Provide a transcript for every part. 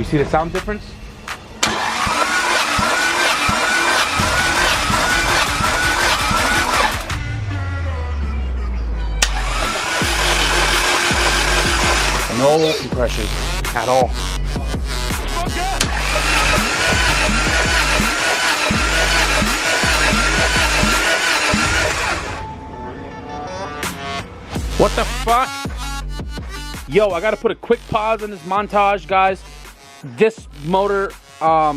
see the sound difference? No compression at all. What the fuck? Yo, I gotta put a quick pause in this montage, guys. This motor, yeah,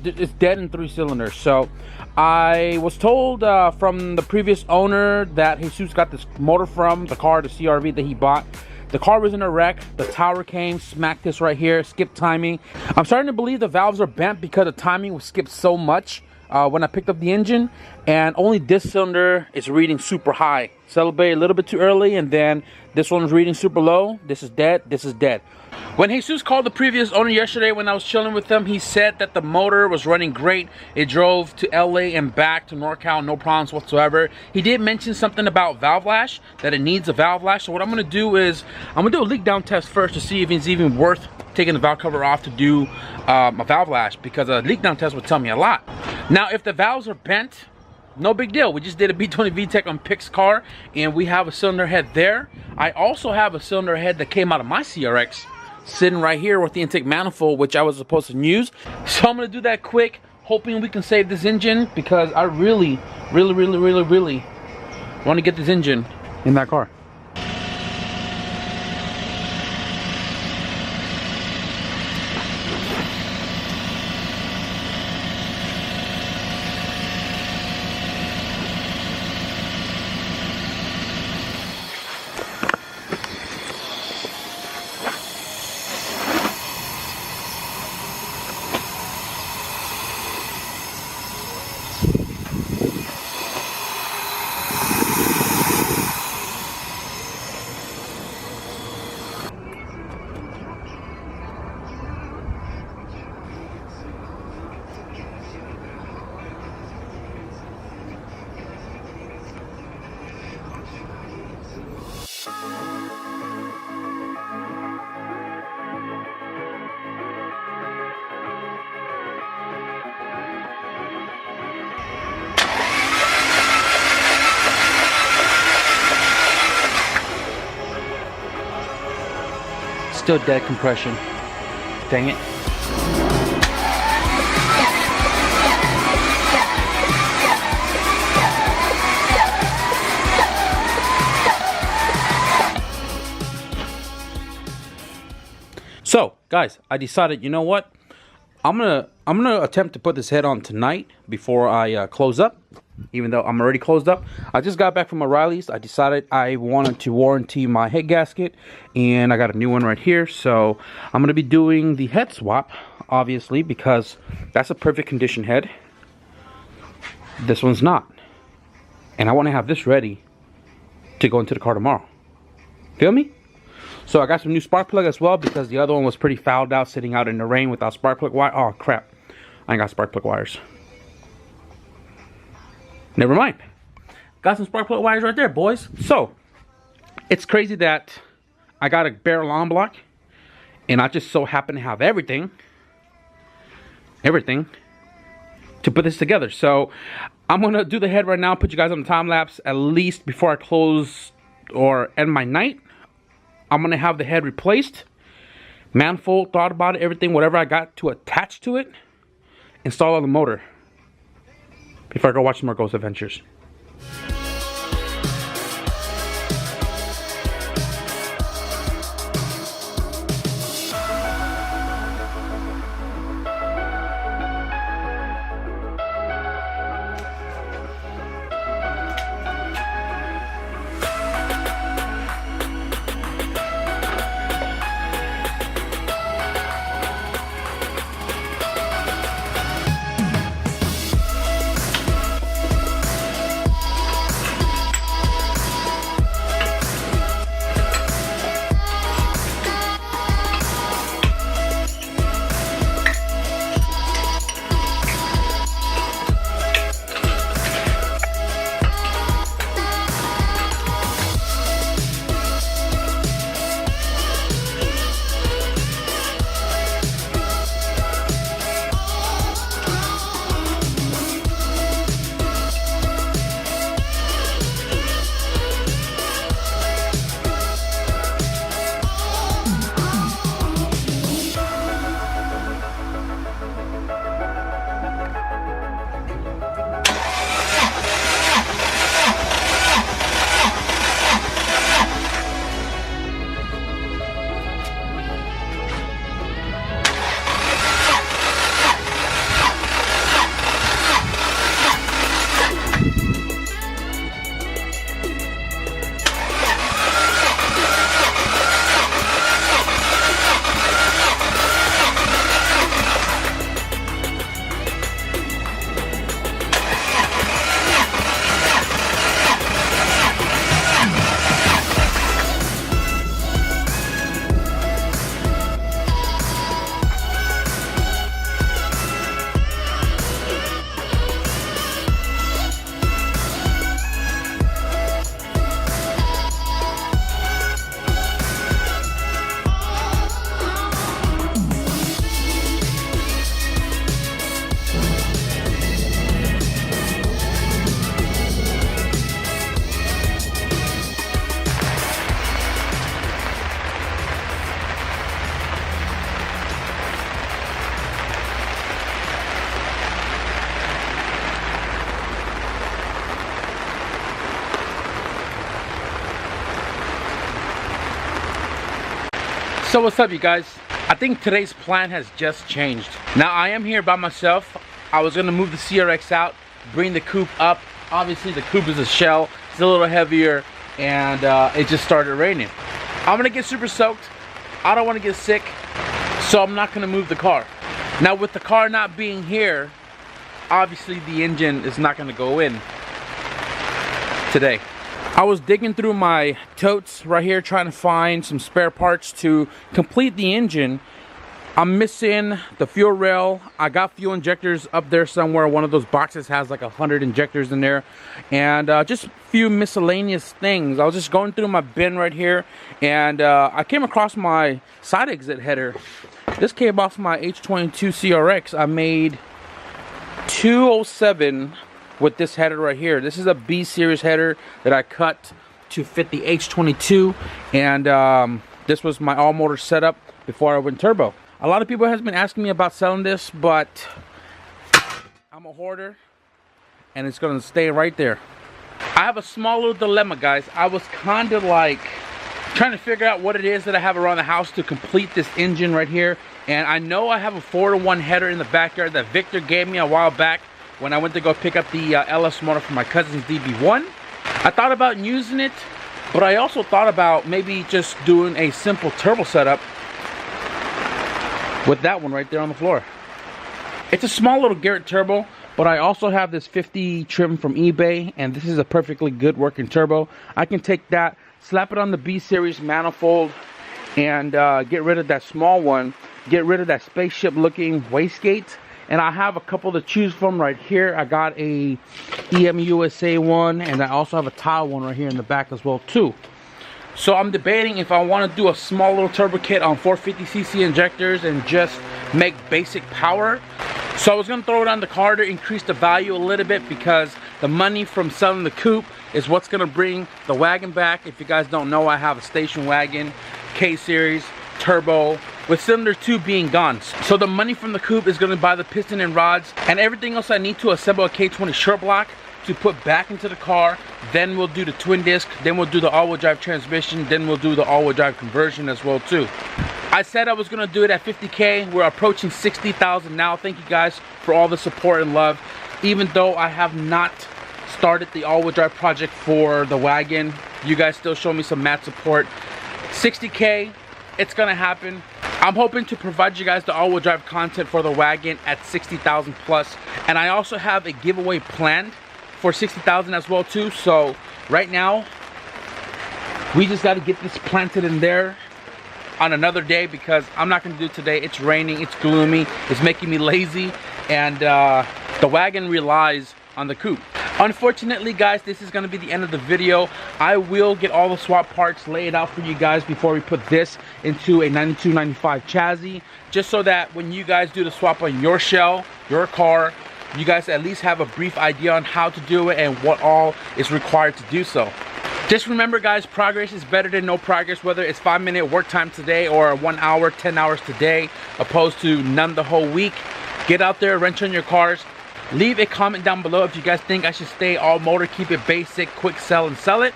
it's dead in 3 cylinders. So I was told from the previous owner that Jesus got this motor from the car, the CRV that he bought. The car was in a wreck. The tower came, smacked this right here, skipped timing. I'm starting to believe the valves are bent because the timing was skipped so much when I picked up the engine, and only this cylinder is reading super high. Celebrate a little bit too early, and then this one's reading super low. This is dead, this is dead. When Jesus called the previous owner yesterday when I was chilling with him, he said that the motor was running great. It drove to LA and back to NorCal, no problems whatsoever. He did mention something about valve lash, that it needs a valve lash. So what I'm gonna do is, I'm gonna do a leak down test first to see if it's even worth taking the valve cover off to do a valve lash, because a leak down test would tell me a lot. Now, if the valves are bent, no big deal. We just did a B20 VTEC on Pick's car, and we have a cylinder head there. I also have a cylinder head that came out of my CRX sitting right here with the intake manifold, which I was supposed to use. So I'm gonna do that quick, hoping we can save this engine, because I really want to get this engine in that car. Still dead compression. Dang it. So, guys, I decided, you know what? I'm gonna attempt to put this head on tonight before I close up. Even though I'm already closed up, I just got back from O'Reilly's. I decided I wanted to warranty my head gasket, and I got a new one right here. So I'm gonna be doing the head swap, obviously, because that's a perfect condition head. This one's not, and I want to have this ready to go into the car tomorrow. Feel me? So I got some new spark plug as well, because the other one was pretty fouled out, sitting out in the rain without spark plug wire. Oh crap, I ain't got spark plug wires. Never mind. Got some spark plug wires right there, boys. So, it's crazy that I got a barrel on block, and I just so happen to have everything to put this together. So, I'm going to do the head right now, put you guys on the time lapse, at least before I close or end my night. I'm going to have the head replaced, manifold, thought about it, everything, whatever I got to attach to it, install on the motor before I go watch some more Ghost Adventures. So what's up, you guys? I think today's plan has just changed. Now I am here by myself. I was gonna move the CRX out, bring the coupe up. Obviously the coupe is a shell, it's a little heavier, and it just started raining. I'm gonna get super soaked. I don't wanna get sick, so I'm not gonna move the car. Now with the car not being here, obviously the engine is not gonna go in today. I was digging through my totes right here trying to find some spare parts to complete the engine. I'm missing the fuel rail. I got fuel injectors up there somewhere. One of those boxes has like 100 injectors in there, and just a few miscellaneous things. I was just going through my bin right here, and I came across my side exit header. This came off my H22 CRX. I made 207 with this header right here. This is a B series header that I cut to fit the H22, and this was my all motor setup before I went turbo. A lot of people has been asking me about selling this, but I'm a hoarder and it's gonna stay right there. I have a small little dilemma, guys. I was kind of like trying to figure out what it is that I have around the house to complete this engine right here, and I know I have a 4-to-1 header in the backyard that Victor gave me a while back when I went to go pick up the LS motor for my cousin's DB1. I thought about using it, but I also thought about maybe just doing a simple turbo setup with that one right there on the floor. It's a small little Garrett turbo, but I also have this 50 trim from eBay, and this is a perfectly good working turbo. I can take that, slap it on the B series manifold, and get rid of that small one, get rid of that spaceship looking wastegate. And I have a couple to choose from right here. I got a USA one, and I also have a tile one right here in the back as well too. So I'm debating if I want to do a small little turbo kit on 450cc injectors and just make basic power. So I was going to throw it on the car to increase the value a little bit, because the money from selling the coupe is what's going to bring the wagon back. If you guys don't know, I have a station wagon, K-Series, turbo, with cylinder 2 being gone. So the money from the coupe is going to buy the piston and rods and everything else I need to assemble a K20 short block to put back into the car. Then we'll do the twin disc, then we'll do the all-wheel drive transmission, then we'll do the all-wheel drive conversion as well too. I said I was going to do it at 50K. We're approaching 60,000 now. Thank you guys for all the support and love. Even though I have not started the all-wheel drive project for the wagon, you guys still show me some mad support. 60K, it's gonna happen. I'm hoping to provide you guys the all-wheel drive content for the wagon at 60,000 plus, and I also have a giveaway planned for 60,000 as well too. So right now we just got to get this planted in there on another day, because I'm not gonna do it today. It's raining, it's gloomy, it's making me lazy, and the wagon relies on the coupe. Unfortunately, guys, this is going to be the end of the video. I will get all the swap parts laid out for you guys before we put this into a 92-95 chassis, just so that when you guys do the swap on your shell, your car, you guys at least have a brief idea on how to do it and what all is required to do so. Just remember, guys, progress is better than no progress, whether it's 5-minute work time today or 1 hour, 10 hours today, opposed to none the whole week. Get out there, wrench on your cars. Leave a comment down below if you guys think I should stay all motor, keep it basic, quick sell and sell it,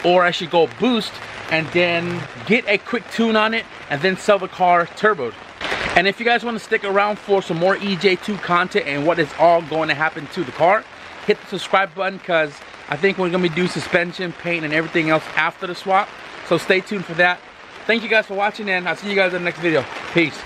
or I should go boost and then get a quick tune on it and then sell the car turboed. And if you guys want to stick around for some more EJ2 content and what is all going to happen to the car, hit the subscribe button, because I think we're going to be doing suspension, paint, and everything else after the swap. So stay tuned for that. Thank you guys for watching, and I'll see you guys in the next video. Peace.